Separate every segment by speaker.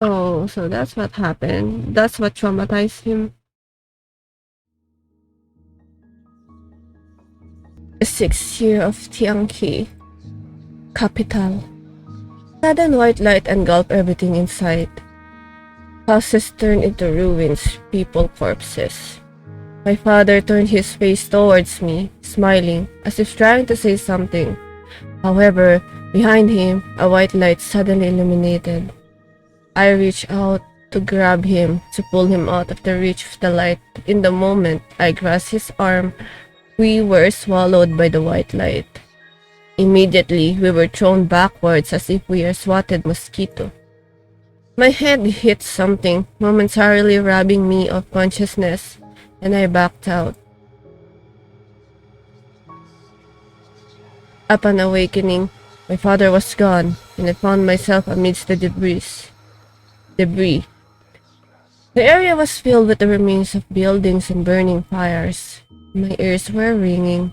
Speaker 1: Oh, so that's what happened. That's what traumatized him. The sixth year of Tiangqi capital. Sudden white light engulfed everything in sight. Houses turned into ruins, people corpses. My father turned his face towards me, smiling, as if trying to say something. However, behind him, a white light suddenly illuminated. I reached out to grab him, to pull him out of the reach of the light. In the moment I grasped his arm, we were swallowed by the white light. Immediately, we were thrown backwards as if we are swatted mosquito. My head hit something, momentarily robbing me of consciousness, and I backed out. Upon awakening, my father was gone, and I found myself amidst the debris. The area was filled with the remains of buildings and burning fires. My ears were ringing,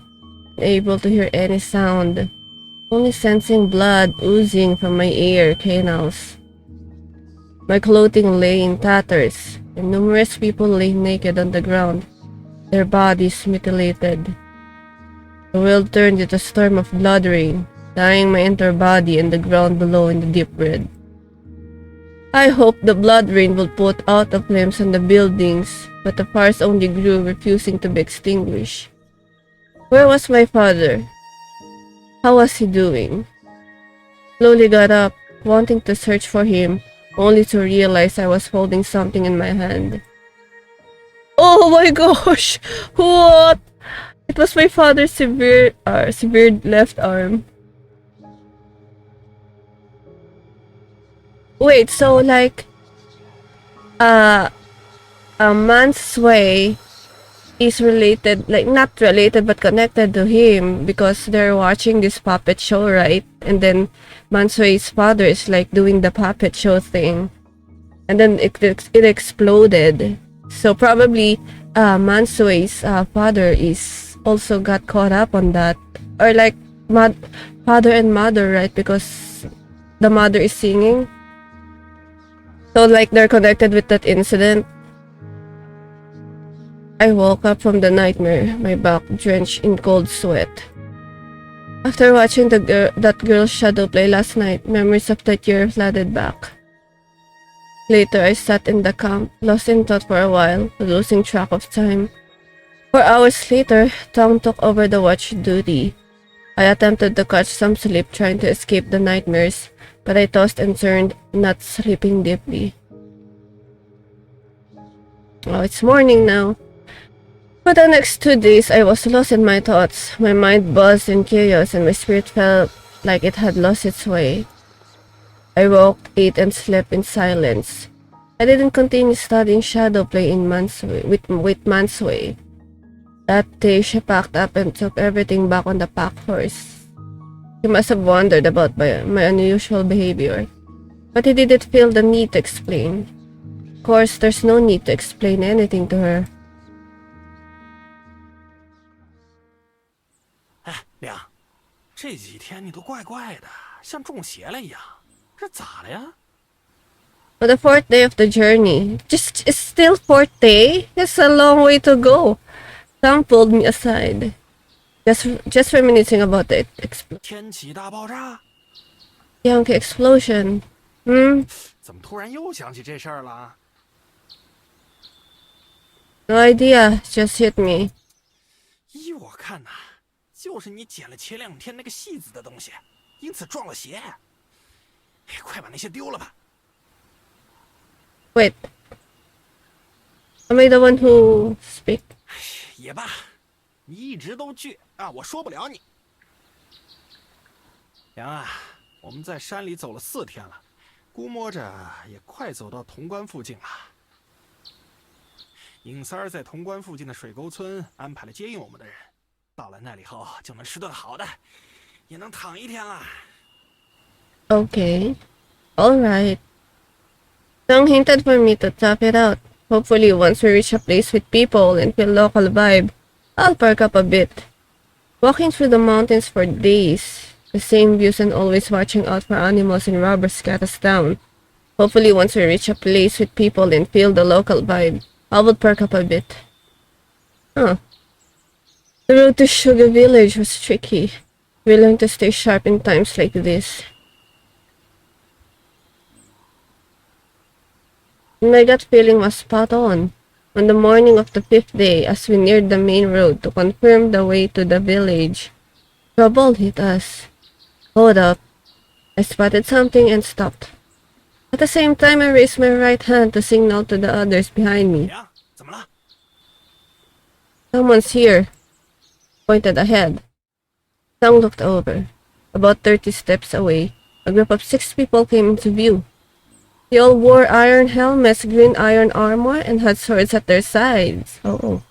Speaker 1: unable to hear any sound, only sensing blood oozing from my ear canals. My clothing lay in tatters, and numerous people lay naked on the ground, their bodies mutilated. The world turned into a storm of blood rain, dyeing my entire body and the ground below in the deep red. I hoped the blood rain would put out the flames on the buildings, but the fires only grew, refusing to be extinguished. Where was my father? How was he doing? Slowly got up, wanting to search for him, only to realize I was holding something in my hand. Oh my gosh! What? It was my father's severed left arm. Wait, so like, uh, a man's sway is related, like not related but connected to him because they're watching this puppet show, right? And then Mansue's father is like doing the puppet show thing, and then it exploded. So probably Mansue's father is also got caught up on that, or like father and mother, right? Because the mother is singing, so like they're connected with that incident. I woke up from the nightmare, my back drenched in cold sweat. After watching that girl's shadow play last night, memories of that year flooded back. Later, I sat in the camp, lost in thought for a while, losing track of time. 4 hours later, Tong took over the watch duty. I attempted to catch some sleep, trying to escape the nightmares, but I tossed and turned, not sleeping deeply. Oh, it's morning now. For the next 2 days, I was lost in my thoughts. My mind buzzed in chaos, and my spirit felt like it had lost its way. I woke, ate, and slept in silence. I didn't continue studying shadow play in with Mansway. That day, she packed up and took everything back on the pack horse. He must have wondered about my unusual behavior, but he didn't feel the need to explain. Of course, there's no need to explain anything to her.
Speaker 2: 亮，这几天你都怪怪的，像中邪了一样，这咋了呀？
Speaker 1: On the fourth day of the journey, it's still fourth day? It's a long way to go. Sam pulled me aside. Just reminiscing about the
Speaker 2: 天启大爆炸？
Speaker 1: Yang explosion.
Speaker 2: 怎么突然又想起这事儿了？
Speaker 1: No idea, just hit me.
Speaker 2: 依我看呐，就是你捡了前2天那个戏子的东西，因此撞了邪。快把那些丢了吧。
Speaker 1: Wait. Am I the one who speak?
Speaker 2: 也罢，你一直都倔啊，我说不了你。梁啊，我们在山里走了4天了，估摸着也快走到潼关附近了。尹三儿在潼关附近的水沟村安排了接应我们的人，到了那里后就能吃顿好的，也能躺1天了。
Speaker 1: Okay. Alright. Tong hinted for me to tough it out. Hopefully, once we reach a place with people and feel local vibe, I'll perk up a bit. Walking through the mountains for days, the same views and always watching out for animals and robbers got us down. Hopefully once we reach a place with people and feel the local vibe, I will perk up a bit. Huh. The road to Sugar Village was tricky. We learned to stay sharp in times like this. My gut feeling was spot on. On the morning of the 5th day, as we neared the main road to confirm the way to the village, trouble hit us. Hold up. I spotted something and stopped. At the same time, I raised my right hand to signal to the others behind me.
Speaker 2: 梁，怎么了？
Speaker 1: Someone's here. Pointed ahead. Tang looked over. About 30 steps away, a group of 6 people came into view. They all wore iron helmets, green iron armor, and had swords at their sides. Oh.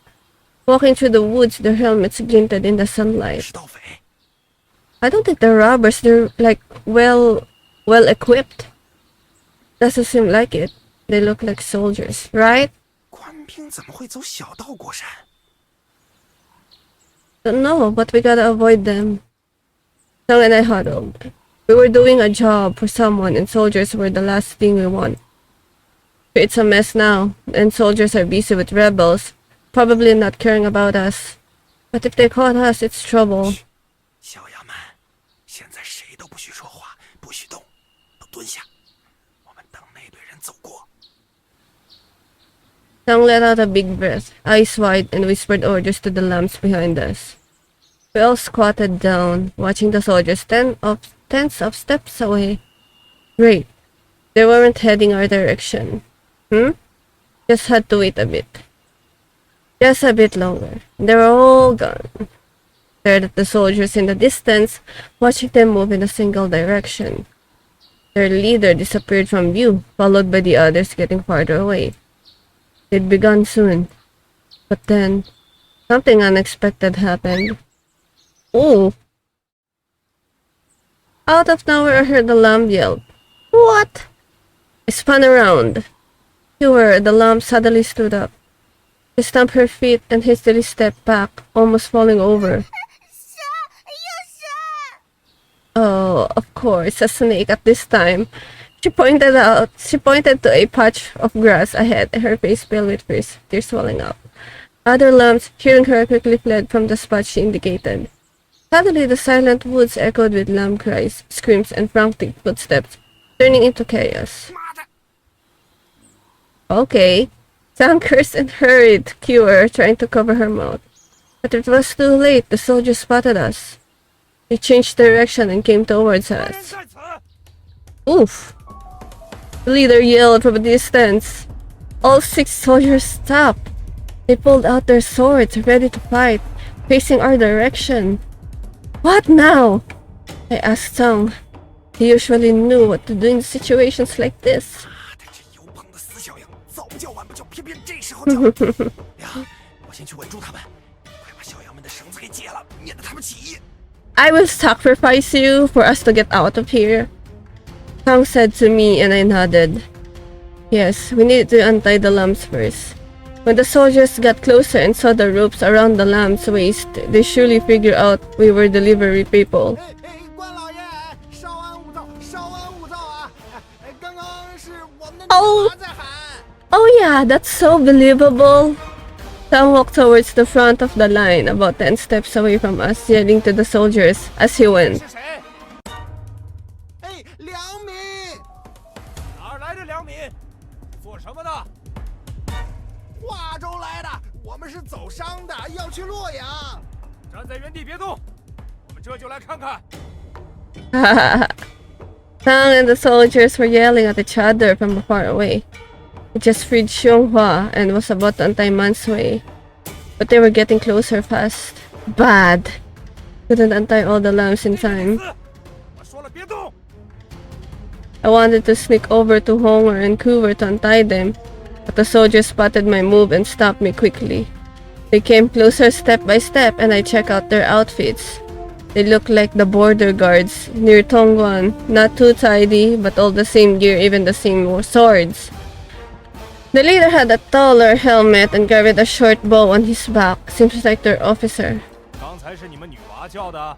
Speaker 1: Walking through the woods, their helmets glinted in the sunlight.
Speaker 2: 是盗匪。
Speaker 1: I don't think they're robbers. They're like well equipped. Doesn't seem like it. They look like soldiers, right?
Speaker 2: 官兵怎么会走小道过山？
Speaker 1: Don't know, but we gotta avoid them. Tang and I huddled. We were doing a job for someone, and soldiers were the last thing we want. It's a mess now, and soldiers are busy with rebels, probably not caring about us. But if they caught us, it's trouble.
Speaker 2: 小衙门，现在谁都不许说话，不许动，都蹲下。我们等那队人走过。
Speaker 1: Tang let out a big breath, eyes wide, and whispered orders to the lambs behind us. We all squatted down, watching the soldiers tens of steps away. Great. They weren't heading our direction. Just had to wait a bit. Just a bit longer. They were all gone. Stared at the soldiers in the distance, watching them move in a single direction. Their leader disappeared from view, followed by the others getting farther away. They'd be gone soon. But then, something unexpected happened. Oh! Out of nowhere, I heard the lamb yell. What? I spun around. Sure, the lamb suddenly stood up. She stamped her feet and hastily stepped back, almost falling over. Oh, of course, a snake at this time. She pointed to a patch of grass ahead, and her face pale with fear, tears swelling up. Other lambs, hearing her, quickly fled from the spot she indicated. Suddenly, the silent woods echoed with lamb cries, screams, and frantic footsteps, turning into chaos.
Speaker 2: 妈的！
Speaker 1: Okay. Sam cursed and hurried to cue her, trying to cover her mouth. But it was too late. The soldiers spotted us. They changed direction and came towards
Speaker 2: 人
Speaker 1: us.
Speaker 2: 在此！
Speaker 1: Oof! The leader yelled from a distance. All 6 soldiers stopped. They pulled out their swords, ready to fight, facing our direction. What now? I asked Tang. He usually knew what to do in situations like this.
Speaker 2: 妈的，这油棚的死小羊，早不叫晚不叫，偏偏这时候叫。梁，我先去稳住他们，快把小羊们的绳子给解了，免得他们起义。
Speaker 1: I will sacrifice you for us to get out of here. Tang said to me, and I nodded. Yes, we need to untie the lambs first. When the soldiers got closer and saw the ropes around the lamb's waist, they surely figured out we were delivery people.
Speaker 3: 关老爷，稍安勿躁，稍安勿躁啊！刚刚是我们的
Speaker 1: 哦
Speaker 3: 女娃在喊。
Speaker 1: Oh yeah, that's so believable. Tang walked towards the front of the line, about 10 steps away from us, yelling to the soldiers as he went.
Speaker 3: 是谁？哎，良民，
Speaker 2: 哪儿来的良民？做什么的？
Speaker 3: 华州来的，我们是走商的，要去洛阳。
Speaker 2: 站在原地别动，我们这就来看看。
Speaker 1: Tang and the soldiers were yelling at each other from far away. We just freed Xionghua and was about to untie Mansui, but they were getting closer fast. Bad. Couldn't untie all the lambs in time.
Speaker 2: 我说了别动。
Speaker 1: I wanted to sneak over to Honger and Coover to untie them, but the soldiers spotted my move and stopped me quickly. They came closer step by step, and I checked out their outfits. They looked like the border guards near Tongguan, not too tidy, but all the same gear, even the same swords. The leader had a taller helmet and carried a short bow on his back. Seems like their officer.
Speaker 2: 刚才是你们女娃叫的。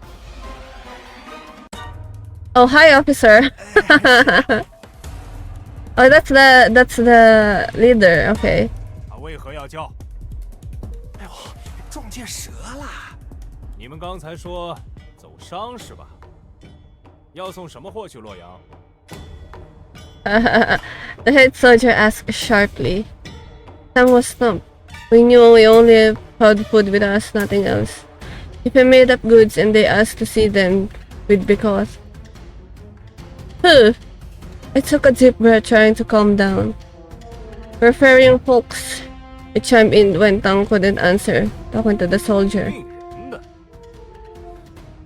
Speaker 1: Oh, hi, officer. Oh, that's the leader. Okay.
Speaker 4: 他为何要叫？
Speaker 2: 哎呦，撞见蛇了！
Speaker 4: 你们刚才说走商是吧？要送什么货去洛阳？
Speaker 1: The head soldier asked sharply. Sam was stumped. We knew we only had food with us, nothing else. If we made up goods and they asked to see them, we'd be caught. I took a deep breath, trying to calm down. We're ferrying folks. I chimed in when Tang couldn't answer, talking to the soldier.
Speaker 4: 运人的。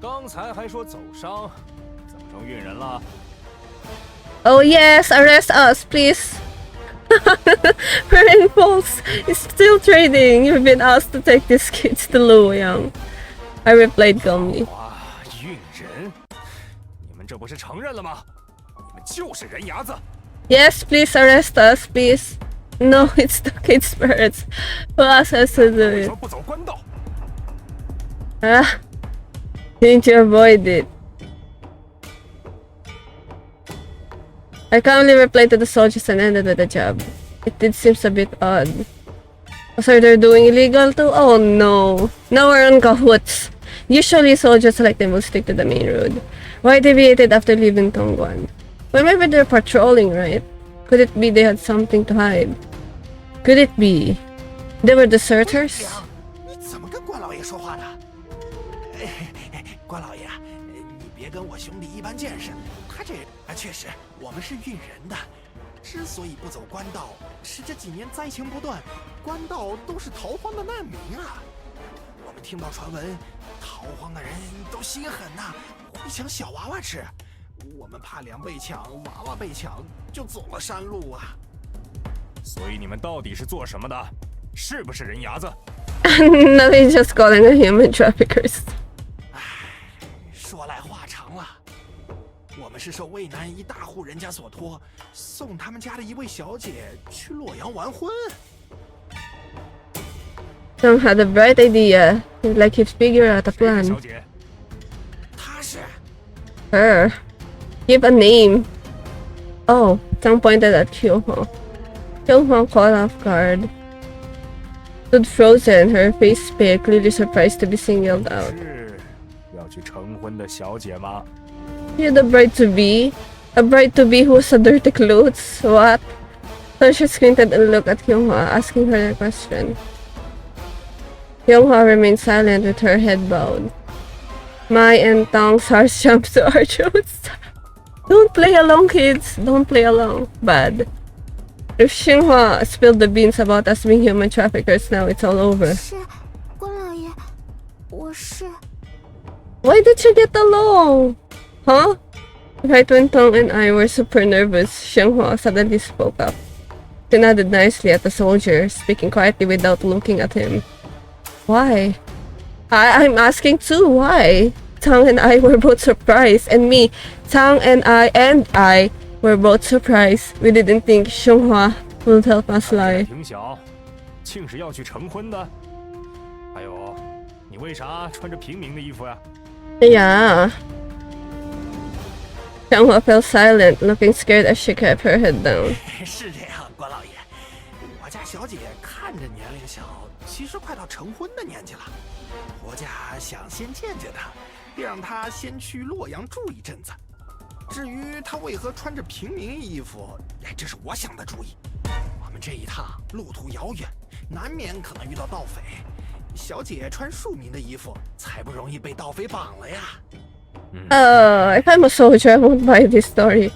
Speaker 4: 刚才还说走商，怎么成运人了？
Speaker 1: Oh yes, arrest us, please. Ferrying folks is still trading. You've been asked to take these kids to Liang. I replied calmly.
Speaker 4: 哇，运人！你们这不是承认了吗？你们就是人牙子！
Speaker 1: Yes, please arrest us, please. No, it's the kids' parents who asked us to do
Speaker 4: 为
Speaker 1: it.
Speaker 4: 什么不走官道？
Speaker 1: Ah, didn't you avoid it? I calmly replied to the soldiers and ended with the job. It did seem a bit odd. Was they're doing illegal too? Oh no. Now we're on cahoots. Usually soldiers like them will stick to the main road. Why deviated after leaving Tongguan? Well, maybe they're patrolling, right? Could it be they had something to hide? Could it be they were deserters?
Speaker 2: 你怎么跟关老爷说话的？关老爷，你别跟我兄弟一般见识。他这确实，我们是运人的。之所以不走官道，是这几年灾情不断，官道都是逃荒的难民啊。我们听到传闻，逃荒的人都心狠呐，会抢小娃娃吃。我们怕粮被抢，娃娃被抢，就走了山路啊。
Speaker 4: 所以你们到底是做什么的？是不是人牙子？
Speaker 1: No, he's just calling them human traffickers.
Speaker 2: 唉，说来话长了。我们是受渭南一大户人家所托，送他们家的一位小姐去洛阳完婚。
Speaker 1: Tom had a bright idea, like he'd figure out a
Speaker 4: 谁是
Speaker 1: plan.
Speaker 4: 小姐？
Speaker 2: 她是
Speaker 1: Her. Give a name. Oh, Tang pointed at Kyuho. Kyuho caught off guard. Stood frozen, her face pale, clearly surprised to be singled out.
Speaker 4: 是要去成婚的小姐吗？
Speaker 1: You're the bride-to-be? A bride-to-be who's a dirty clothes? What? So she squinted and looked at Kyunghwa, asking her the question. Kyunghwa remained silent with her head bowed. Mai and Tang's hearts jumped to our throats. Don't play along, kids. Don't play along. Bad. If Xinhua spilled the beans about us being human traffickers now, it's all over.
Speaker 5: 是，关老爷，我是。
Speaker 1: Why did you get along? Huh? Right when Tong and I were super nervous, Xinhua suddenly spoke up. She nodded nicely at the soldier, speaking quietly without looking at him. Why? I'm asking too, why? Tang and I were both surprised, and me, Tang and I were both surprised. We didn't think Xinhua would help us lie.
Speaker 4: 挺小，竟是要去成婚的。还有，你为啥穿着平民的衣服呀？
Speaker 1: Yeah. Xinhua fell silent, looking scared as she kept her head down.
Speaker 2: 是这样，关老爷，我家小姐看着年龄小，其实快到成婚的年纪了。婆家想先见见她，让她先去洛阳住一阵子。至于她为何穿着平民衣服，这是我想的主意。我们这一趟路途遥远，难免可能遇到盗匪。小姐穿庶民的衣服，才不容易被盗匪绑了呀。
Speaker 1: If I'm a soldier, I won't buy this story.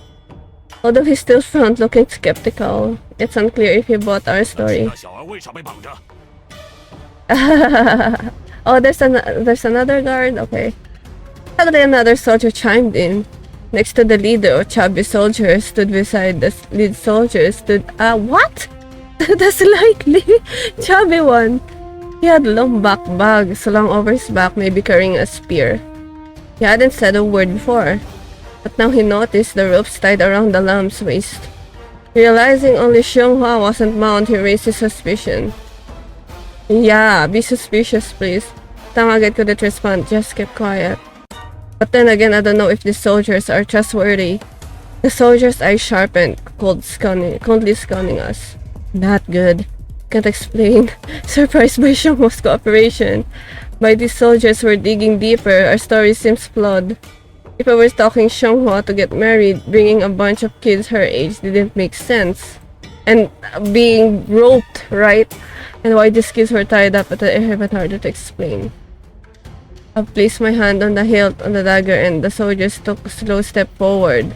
Speaker 1: Although he still frowned, looking skeptical. It's unclear if he bought our
Speaker 4: 那
Speaker 1: story.
Speaker 4: 小儿为啥被绑着？
Speaker 1: Oh, there's another guard? Okay. Suddenly another soldier chimed in. Next to the leader or chubby soldier stood beside the lead soldier what? The slightly chubby one. He had long back bags long over his back, maybe carrying a spear. He hadn't said a word before, but now he noticed the ropes tied around the lamb's waist. Realizing only Xianghua wasn't mount, he raised his suspicion. Yeah, be suspicious, please. Tang again couldn't respond, just kept quiet. But then again, I don't know if these soldiers are trustworthy. The soldier's eyes sharpened, coldly scanning us. Not good. Can't explain. Surprised by Xionghuo's cooperation. By these soldiers were digging deeper, our story seems flawed. If I was talking Xionghuo to get married, bringing a bunch of kids her age didn't make sense. And being roped, right? And why these kids were tied up at the even harder to explain. I placed my hand on the hilt on the dagger and the soldiers took a slow step forward.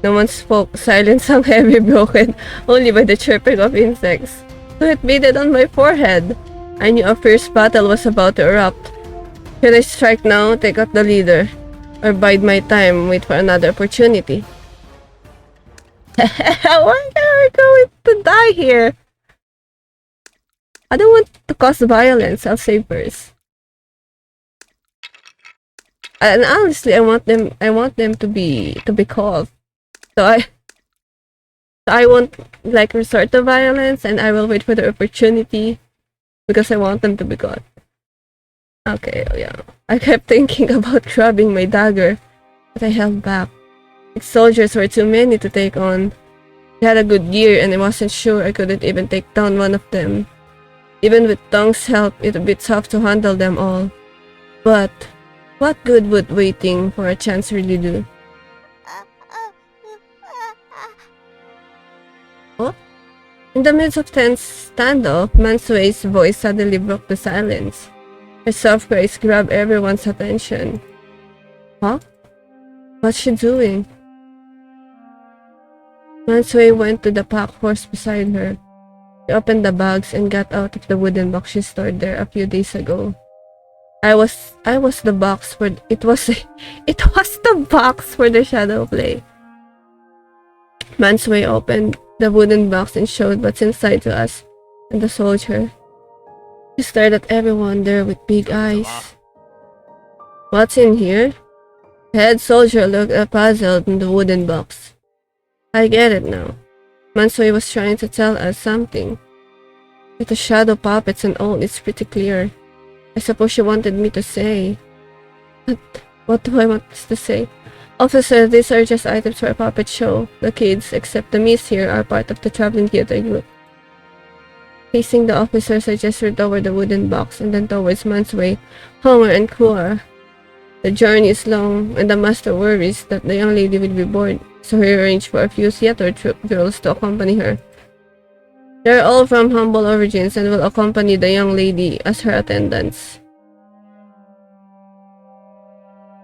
Speaker 1: No one spoke, silence hung heavy, broken only by the chirping of insects. So it beaded on my forehead. I knew a fierce battle was about to erupt. Should I strike now, take out the leader? Or bide my time, wait for another opportunity? Why are we going to die here? I don't want to cause violence, I'll save first. And honestly, I want them to be called. So I won't like resort to violence, and I will wait for the opportunity because I want them to be caught. Okay, yeah. I kept thinking about grabbing my dagger, but I held back. The soldiers were too many to take on. I had a good year, and I wasn't sure I couldn't even take down one of them. Even with Tong's help, it would be tough to handle them all. But what good would waiting for a chance really do? Oh? In the midst of tense standoff, Mansue's voice suddenly broke the silence. Her soft grace grabbed everyone's attention. Huh? What's she doing? Mansue went to the pack horse beside her. She opened the bags and got out of the wooden box she stored there a few days ago. I was the box for it was the box for the shadow play. Mansue opened the wooden box and showed what's inside to us and the soldier. He stared at everyone there with big eyes. What's in here? The head soldier looked puzzled in the wooden box. I get it now. Mansue was trying to tell us something. With the shadow puppets and all, it's pretty clear. I suppose she wanted me to say. But what do I want to say? Officer, these are just items for a puppet show. The kids, except the miss here, are part of the traveling theater group. Facing the officers, I gestured toward the wooden box and then towards Mansue, Homer, and Kuar. The journey is long, and the master worries that the young lady will be bored, so he arranged for a few theater troupe girls to accompany her. They are all from humble origins and will accompany the young lady as her attendants.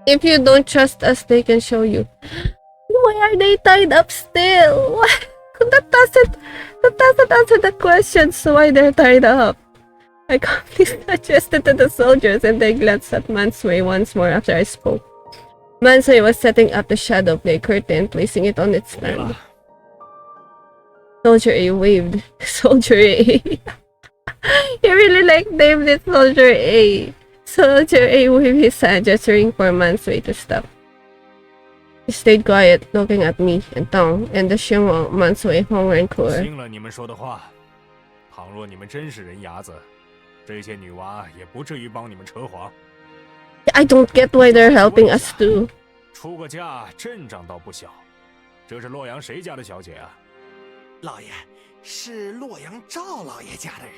Speaker 1: If you don't trust us, they can show you. Why are they tied up still? What? That doesn't answer the question, so why they're tied up. I calmly suggested to the soldiers and they glanced at Mansue once more after I spoke. Mansue was setting up the shadow play curtain, placing it on its stand. Soldier A waved. Soldier A. You really named it Soldier A. Soldier A waved his hand, gesturing for Mansue to stop. He stayed quiet, looking at me and Tong and the Xionghuo, Mansue, Homer, and Kuer.
Speaker 4: 听了你们说的话，倘若你们真是人牙子，这些女娃也不至于帮你们扯谎。
Speaker 1: I don't get why they're helping us too.
Speaker 4: 出个嫁，阵仗倒不小。这是洛阳谁家的小姐啊？
Speaker 2: 老爷，是洛阳赵老爷家的人。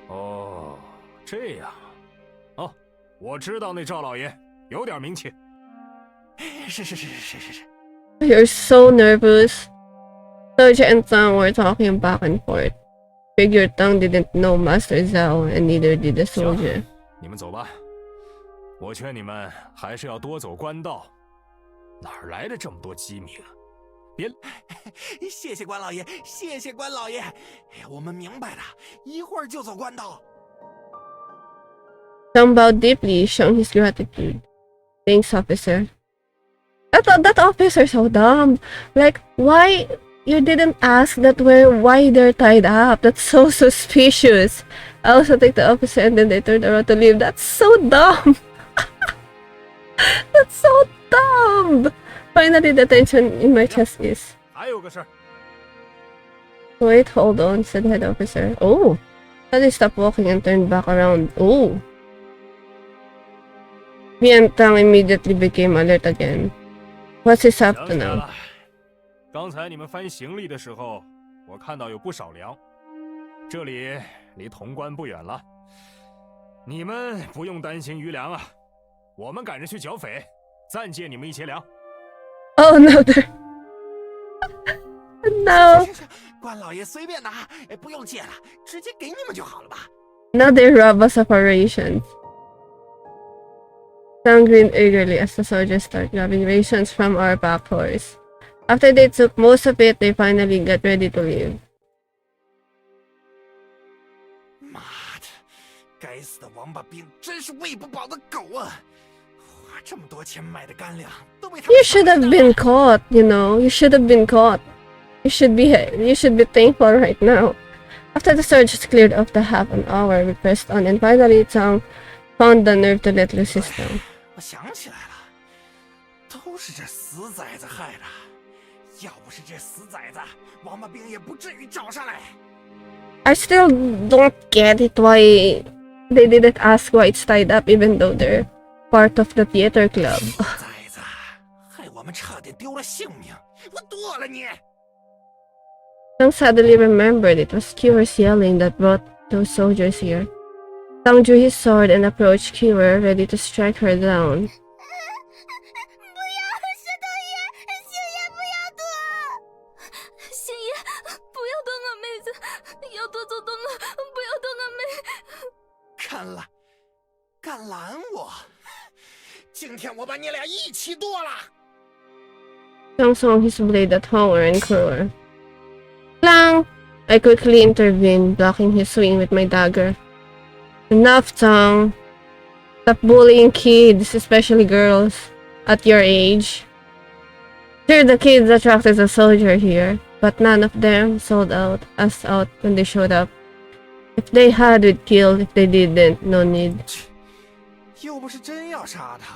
Speaker 4: 哦，这样。哦，我知道那赵老爷有点名气。
Speaker 2: 是。
Speaker 1: You're so nervous. Soldier and Tang were talking back and forth. Figured Tang didn't know Master Zhao, and neither did the soldier.
Speaker 4: 你们走吧。我劝你们还是要多走官道，哪儿来的这么多机密啊？别，
Speaker 2: 谢谢关老爷，谢谢关老爷。我们明白了，一会儿就走官道。
Speaker 1: Tang bowed deeply, showing his gratitude. Thanks, officer. That officer's so dumb. Like, why you didn't ask why they're tied up? That's so suspicious. I also take the officer and then they turned around to leave. That's so dumb. That's so dumb. Finally, the tension in my chest is.
Speaker 4: 还有个事儿。
Speaker 1: Wait, hold on, said the head officer. Oh. Suddenly stopped walking and turned back around. Oh. Me and Tang immediately became alert again. What's his up to now?
Speaker 4: 刚才你们翻行李的时候，我看到有不少粮。这里离潼关不远了，你们不用担心余粮啊。我们赶着去剿匪，暂借你们一些粮。
Speaker 1: Oh no, no.
Speaker 2: 是，关老爷随便拿，不用借了，直接给你们就好了吧。
Speaker 1: Now they rob us of our rations. Some grinned eagerly as the soldiers started grabbing rations from our pack horse. After they took most of it, they finally got ready to leave.
Speaker 2: 妈的，该死的王八兵，真是喂不饱的狗啊！花这么多钱买的干粮，都被他们
Speaker 1: You should have been caught, you know. You should have been caught. You should be thankful right now. After the soldiers cleared off the half an hour, we pressed on and finally Tang found the nerve to let loose his tongue.
Speaker 2: 我想起来了，都是这死崽子害的。要不是这死崽子，王八兵也不至于找上来。
Speaker 1: I still don't get it why they didn't ask why it's tied up even though they're part of the theater club.
Speaker 2: 崽子，害我们差点丢了性命，我剁了你！
Speaker 1: Tang suddenly remembered it was Kyo's yelling that brought those soldiers here. Tang drew his sword and approached Kyo, ready to strike her down.
Speaker 5: 不要，石头爷，星爷不要躲！星爷，不要剁我妹子，要剁就剁我，不要剁我妹。
Speaker 2: 敢拦我！今天我把你俩一起剁了！
Speaker 1: Tang swung his blade at Honger and Crower. Lang! I quickly intervened, blocking his swing with my dagger. Enough, Tang. Stop bullying kids, especially girls, at your age. Sure, the kids attracted the soldier here, but none of them sold us out when they showed up. If they had, we'd kill. If they didn't, no need.
Speaker 2: 又不是真要杀他，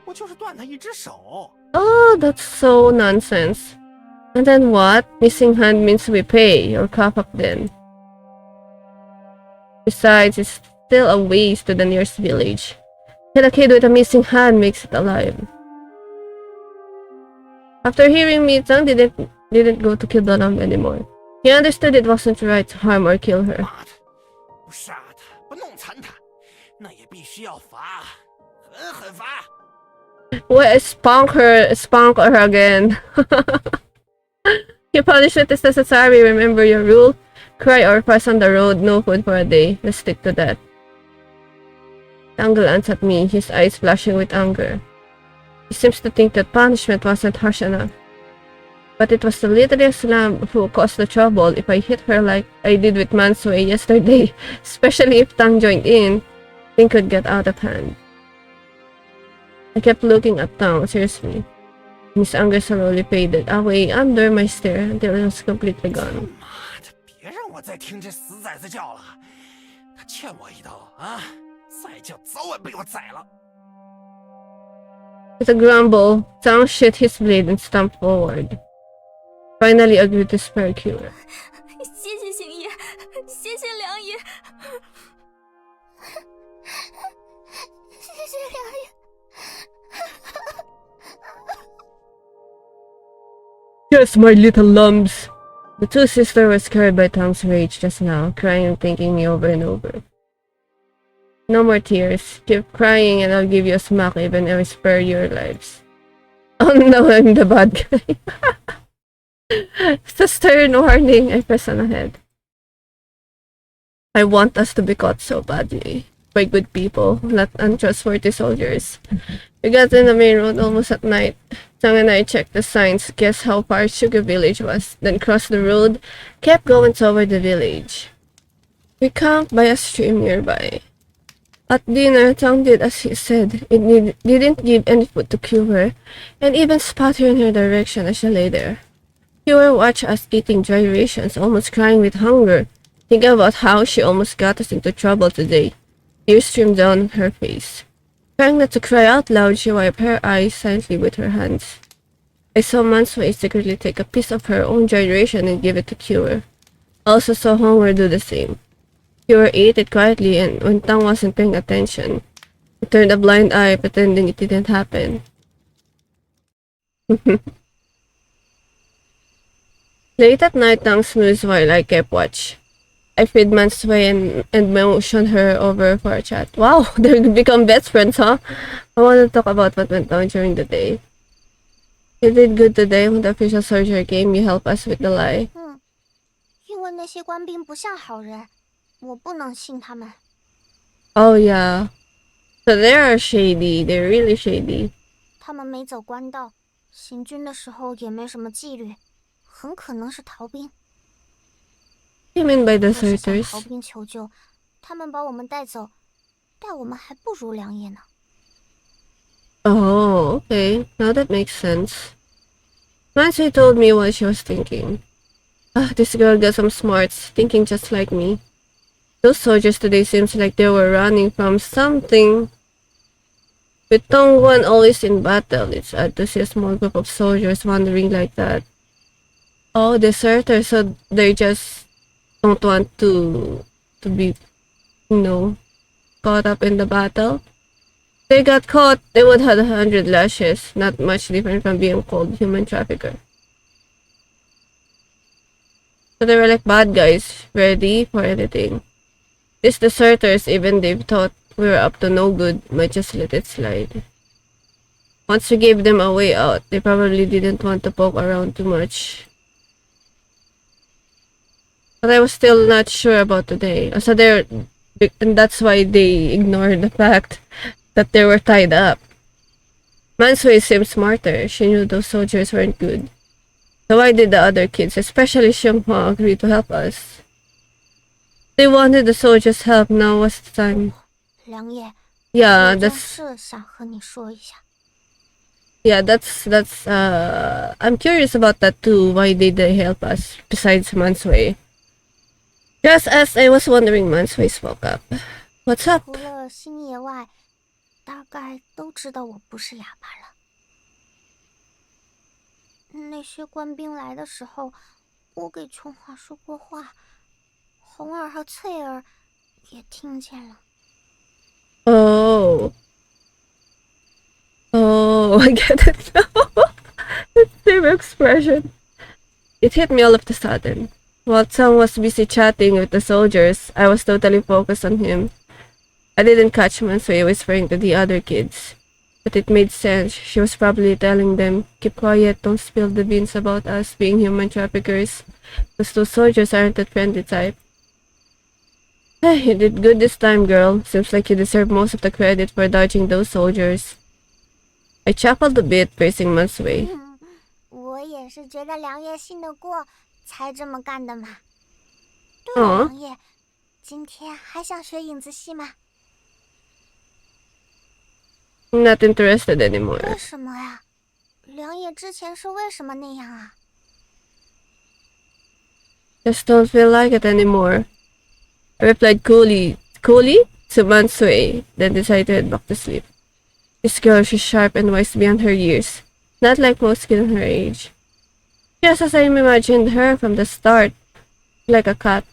Speaker 2: 我就是断他一只手。
Speaker 1: Oh, that's so nonsense. And then what? Missing hand means we pay. You'll cough up then. Besides, it's still a ways to the nearest village. Kill a kid with a missing hand makes it alive. After hearing me, Tang didn't go to kill the lamb anymore. He understood it wasn't right to harm or kill her.
Speaker 2: 妈的，不杀他，不弄残他，那也必须要罚，狠狠罚。
Speaker 1: Well, spunk her again. Your punishment is necessary. Remember your rule. Cry or pass on the road. No food for a day. Let's stick to that. Tang glanced at me, his eyes flashing with anger. He seems to think that punishment wasn't harsh enough. But it was the littlest lamb who caused the trouble if I hit her like I did with Mansui yesterday. Especially if Tang joined in, things could get out of hand. I kept looking at Tang, seriously. His anger slowly faded away under my stare until it was completely gone.
Speaker 2: 妈的，别让我再听这死崽子叫了，他欠我一刀啊！再叫早晚被我宰了。
Speaker 1: With a grumble, Tang shit his blade and stamped forward. Finally agreed to spare Cure.
Speaker 5: 谢谢星爷，谢谢良爷，谢谢良爷。
Speaker 1: Yes, my little lambs! The two sisters were scared by Tang's rage just now, crying and thanking me over and over. No more tears. Keep crying and I'll give you a smack even if I spare your lives. Oh no, I'm the bad guy. It's a stern warning. I press on ahead. I want us to be caught so badly. By good people, not untrustworthy soldiers. We got in the main road almost at night. Tang and I checked the signs, guessed how far Sugar Village was, then crossed the road, kept going toward the village. We camped by a stream nearby. At dinner, Tang did as he said. It didn't give any food to Cure, and even spat her in her direction as she lay there. Cure watched us eating dry rations, almost crying with hunger. Think about how she almost got us into trouble today. Tears streamed down her face. Trying not to cry out loud, she wiped her eyes silently with her hands. I saw Mansui secretly take a piece of her own dried ration and give it to Cure. I also saw Honger do the same. Cure ate it quietly, and when Tang wasn't paying attention, he turned a blind eye, pretending it didn't happen. Late at night, Tang snoozed while I kept watch. I feed Mansway and motioned her over for a chat. Wow, they become best friends, huh? I want to talk about what went down during the day. You did good today when the official soldier came. You helped us with the lie.
Speaker 5: 因为那些官兵不像好人，我不能信他们。
Speaker 1: Oh yeah. So they are shady. They're really shady.
Speaker 5: 他们没走官道，行军的时候也没什么纪律，很可能是逃兵。
Speaker 1: What do you mean by
Speaker 5: 若是向
Speaker 1: deserters?
Speaker 5: 逃兵求救，他们把我们带走，待我们还不如良夜呢。
Speaker 1: Oh, okay. Now that makes sense. Nancy told me what she was thinking. Ah, this girl got some smarts, thinking just like me. Those soldiers today seems like they were running from something. With Tongguan always in battle, it's odd to see a small group of soldiers wandering like that. Oh, deserters, so they just don't want to be, caught up in the battle. They got caught, they would have 100 lashes, not much different from being called human trafficker. So they were like bad guys, ready for anything. These deserters, even they thought we were up to no good, might just let it slide. Once we gave them a way out, they probably didn't want to poke around too much. But I was still not sure about today. So and that's why they ignored the fact that they were tied up. Mansui seemed smarter. She knew those soldiers weren't good. So why did the other kids, especially Xianghua, agree to help us? They wanted the soldiers' help. Now was the time.
Speaker 5: 良夜，
Speaker 1: Yeah,
Speaker 5: 有件
Speaker 1: that's
Speaker 5: 事想和你说一下。
Speaker 1: I'm curious about that too. Why did they help us besides Mansui? Just as I was wondering, Mansui spoke up. What's up?
Speaker 5: 除了星爷外，大概都知道我不是哑巴了。那些官兵来的时候，我给琼华说过话，红儿和翠儿也听见了。
Speaker 1: Oh, I get it now. It's their expression. It hit me all of a sudden. While Tsang was busy chatting with the soldiers, I was totally focused on him. I didn't catch Mansui whispering to the other kids, but it made sense. She was probably telling them, keep quiet, don't spill the beans about us being human traffickers, because those soldiers aren't the friendly type. You did good this time, girl. Seems like you deserve most of the credit for dodging those soldiers. I chuckled a bit, praising Mansui.
Speaker 5: 我也是觉得良夜信得过，才这么干的嘛。对
Speaker 1: 哦
Speaker 5: 了，良夜，今天还想学影子戏吗？
Speaker 1: I'm not interested anymore.
Speaker 5: 为什么呀？良夜之前是为什么那样啊？
Speaker 1: Just don't feel like it anymore. I replied coolly to Mansui, then decided to head back to sleep. This girl, she's sharp and wise beyond her years, not like most kids her age. Just as I imagined her from the start, like a cat.